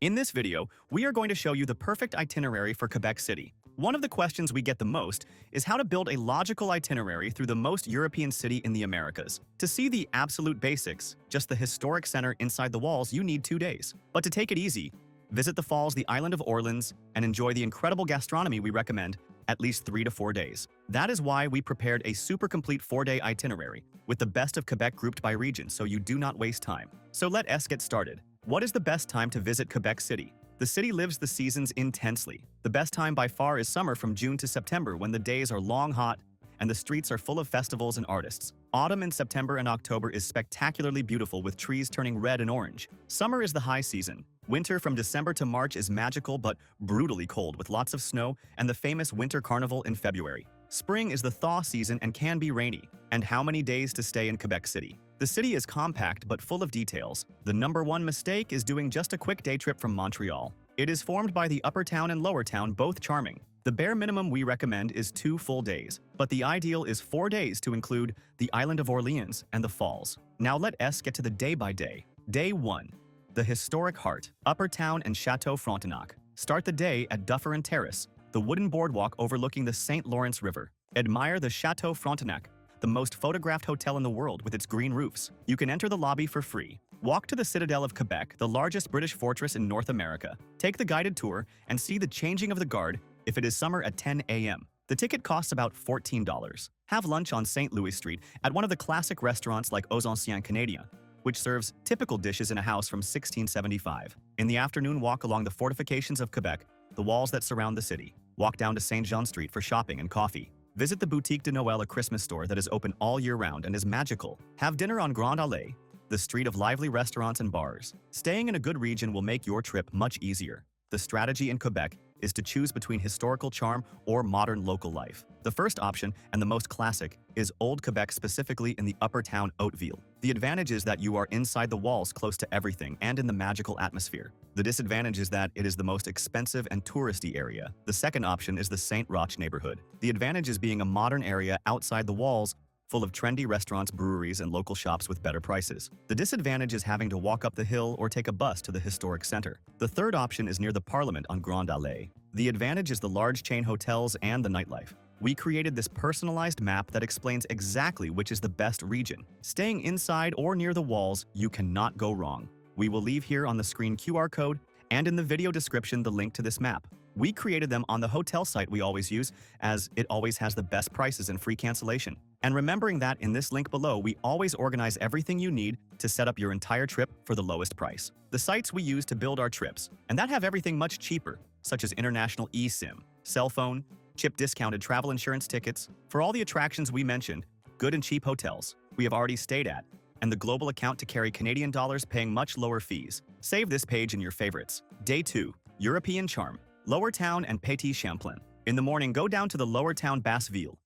In this video, we are going to show you the perfect itinerary for Quebec City. One of the questions we get the most is how to build a logical itinerary through the most European city in the Americas. To see the absolute basics, just the historic center inside the walls, you need 2 days. But to take it easy, visit the falls, the island of Orleans, and enjoy the incredible gastronomy we recommend at least 3 to 4 days. That is why we prepared a super complete 4-day itinerary with the best of Quebec grouped by region so you do not waste time. So let us get started. What is the best time to visit Quebec City? The city lives the seasons intensely. The best time by far is summer from June to September when the days are long, hot, and the streets are full of festivals and artists. Autumn in September and October is spectacularly beautiful with trees turning red and orange. Summer is the high season. Winter from December to March is magical but brutally cold with lots of snow and the famous Winter Carnival in February. Spring is the thaw season and can be rainy. And how many days to stay in Quebec City? The city is compact but full of details. The number one mistake is doing just a quick day trip from Montreal. It is formed by the upper town and lower town, both charming. The bare minimum we recommend is 2 full days, but the ideal is 4 days to include the island of Orleans and the falls. Now let us get to the day by day. Day 1. The historic heart, Upper Town and Chateau Frontenac. Start the day at Dufferin Terrace, the wooden boardwalk overlooking the St. Lawrence River. Admire the Chateau Frontenac, the most photographed hotel in the world with its green roofs. You can enter the lobby for free. Walk to the Citadel of Quebec, the largest British fortress in North America. Take the guided tour and see the changing of the guard if it is summer at 10 a.m. The ticket costs about $14. Have lunch on St. Louis Street at one of the classic restaurants like Aux Anciens Canadiens, which serves typical dishes in a house from 1675. In the afternoon, walk along the fortifications of Quebec, the walls that surround the city. Walk down to Saint Jean Street for shopping and coffee. Visit the Boutique de Noël, a Christmas store that is open all year round and is magical. Have dinner on Grande Allée, the street of lively restaurants and bars. Staying in a good region will make your trip much easier. The strategy in Quebec is to choose between historical charm or modern local life. The first option, and the most classic, is Old Quebec, specifically in the Upper Town Hauteville. The advantage is that you are inside the walls close to everything and in the magical atmosphere. The disadvantage is that it is the most expensive and touristy area. The second option is the Saint Roch neighborhood. The advantage is being a modern area outside the walls, full of trendy restaurants, breweries, and local shops with better prices. The disadvantage is having to walk up the hill or take a bus to the historic center. The third option is near the Parliament on Grande Allée. The advantage is the large chain hotels and the nightlife. We created this personalized map that explains exactly which is the best region. Staying inside or near the walls, you cannot go wrong. We will leave here on the screen QR code and in the video description the link to this map. We created them on the hotel site we always use, as it always has the best prices and free cancellation. And remembering that in this link below, we always organize everything you need to set up your entire trip for the lowest price. The sites we use to build our trips, and that have everything much cheaper, such as international eSIM, cell phone, chip discounted travel insurance tickets, for all the attractions we mentioned, good and cheap hotels we have already stayed at, and the global account to carry Canadian dollars paying much lower fees. Save this page in your favorites. Day 2. European charm, Lower Town and Petit Champlain. In the morning, go down to the Lower Town Basseville.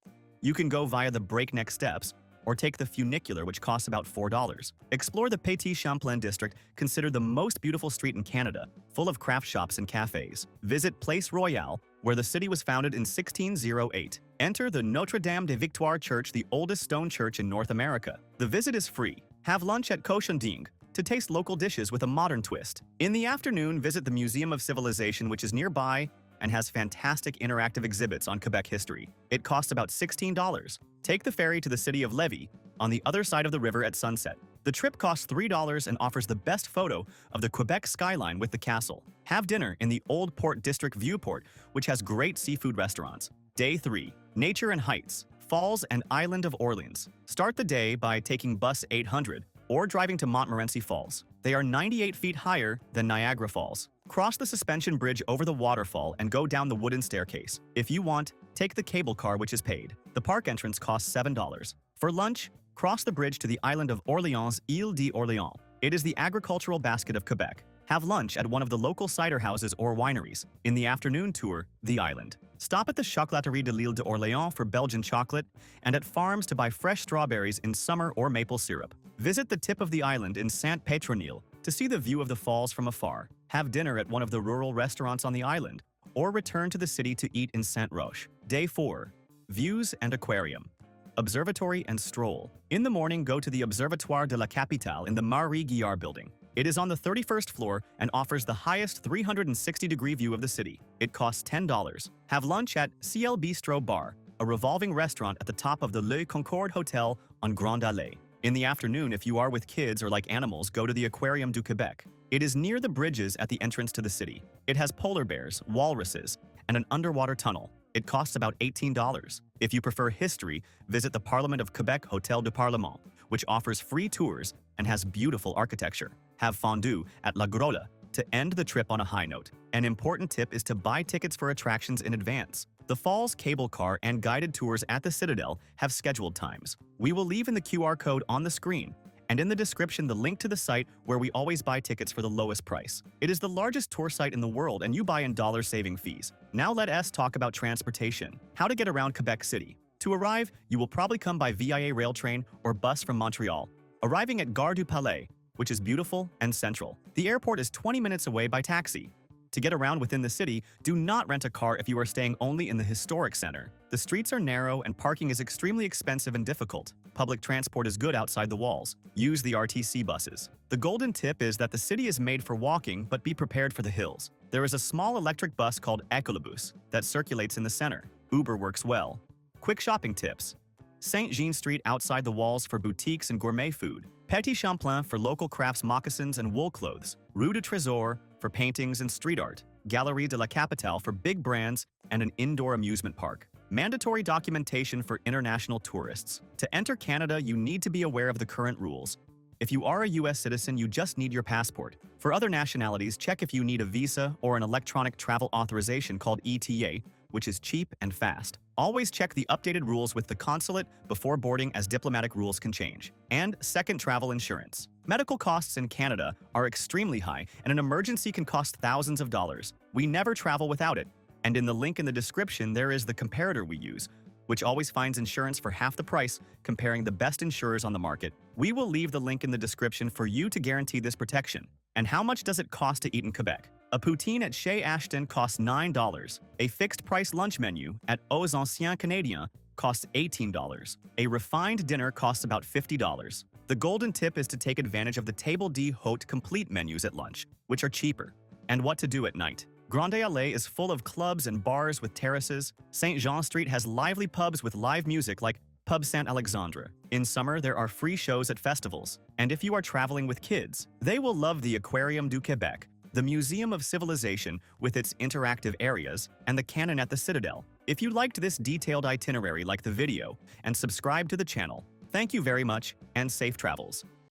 You can go via the breakneck steps or take the funicular, which costs about $4. Explore the Petit Champlain district, considered the most beautiful street in Canada, full of craft shops and cafes. Visit Place Royale, where the city was founded in 1608. Enter the Notre Dame de Victoire Church, the oldest stone church in North America. The visit is free. Have lunch at Cochon d'Inde to taste local dishes with a modern twist. In the afternoon, visit the Museum of Civilization, which is nearby and has fantastic interactive exhibits on Quebec history. It costs about $16. Take the ferry to the city of Lévis on the other side of the river at sunset. The trip costs $3 and offers the best photo of the Quebec skyline with the castle. Have dinner in the Old Port District Viewport, which has great seafood restaurants. Day 3. Nature and Heights, Falls and Island of Orleans. Start the day by taking bus 800 or driving to Montmorency Falls. They are 98 feet higher than Niagara Falls. Cross the suspension bridge over the waterfall and go down the wooden staircase. If you want, take the cable car, which is paid. The park entrance costs $7. For lunch, cross the bridge to the island of Orleans, Ile d'Orléans. It is the agricultural basket of Quebec. Have lunch at one of the local cider houses or wineries. In the afternoon, tour the island. Stop at the Chocolaterie de l'Île d'Orléans for Belgian chocolate and at farms to buy fresh strawberries in summer or maple syrup. Visit the tip of the island in Saint-Pétronille to see the view of the falls from afar. Have dinner at one of the rural restaurants on the island, or return to the city to eat in Saint Roch. Day 4. Views and Aquarium, Observatory and Stroll. In the morning, go to the Observatoire de la Capitale in the Marie Guillard building. It is on the 31st floor and offers the highest 360-degree view of the city. It costs $10. Have lunch at Ciel Bistro Bar, a revolving restaurant at the top of the Le Concorde Hotel on Grande Allée. In the afternoon, if you are with kids or like animals, go to the Aquarium du Québec. It is near the bridges at the entrance to the city. It has polar bears, walruses, and an underwater tunnel. It costs about $18. If you prefer history, visit the Parliament of Quebec Hotel du Parlement, which offers free tours and has beautiful architecture. Have fondue at La Grolla to end the trip on a high note. An important tip is to buy tickets for attractions in advance. The Falls cable car and guided tours at the Citadel have scheduled times. We will leave in the QR code on the screen and in the description the link to the site where we always buy tickets for the lowest price. It is the largest tour site in the world and you buy in dollar-saving fees. Now let us talk about transportation. How to get around Quebec City. To arrive, you will probably come by VIA rail train or bus from Montreal, arriving at Gare du Palais, which is beautiful and central. The airport is 20 minutes away by taxi. To get around within the city, do not rent a car if you are staying only in the historic center. The streets are narrow and parking is extremely expensive and difficult. Public transport is good outside the walls. Use the RTC buses. The golden tip is that the city is made for walking, but be prepared for the hills. There is a small electric bus called Ecolobus that circulates in the center. Uber works well. Quick shopping tips. Saint-Jean Street outside the walls for boutiques and gourmet food. Petit Champlain for local crafts, moccasins, and wool clothes. Rue du Trésor for paintings and street art. Galerie de la Capitale for big brands and an indoor amusement park. Mandatory documentation for international tourists. To enter Canada, you need to be aware of the current rules. If you are a U.S. citizen, you just need your passport. For other nationalities, check if you need a visa or an electronic travel authorization called ETA, which is cheap and fast. Always check the updated rules with the consulate before boarding as diplomatic rules can change. And second, travel insurance. Medical costs in Canada are extremely high and an emergency can cost thousands of dollars. We never travel without it. And in the link in the description, there is the comparator we use, which always finds insurance for half the price, comparing the best insurers on the market. We will leave the link in the description for you to guarantee this protection. And how much does it cost to eat in Quebec? A poutine at Chez Ashton costs $9. A fixed-price lunch menu at Aux Anciens Canadiens costs $18. A refined dinner costs about $50. The golden tip is to take advantage of the Table d'Hôte complete menus at lunch, which are cheaper. And what to do at night. Grande Allée is full of clubs and bars with terraces. Saint Jean Street has lively pubs with live music like Pub Saint Alexandre. In summer, there are free shows at festivals. And if you are traveling with kids, they will love the Aquarium du Québec, the Museum of Civilization with its interactive areas, and the cannon at the Citadel. If you liked this detailed itinerary, like the video and subscribe to the channel. Thank you very much and safe travels.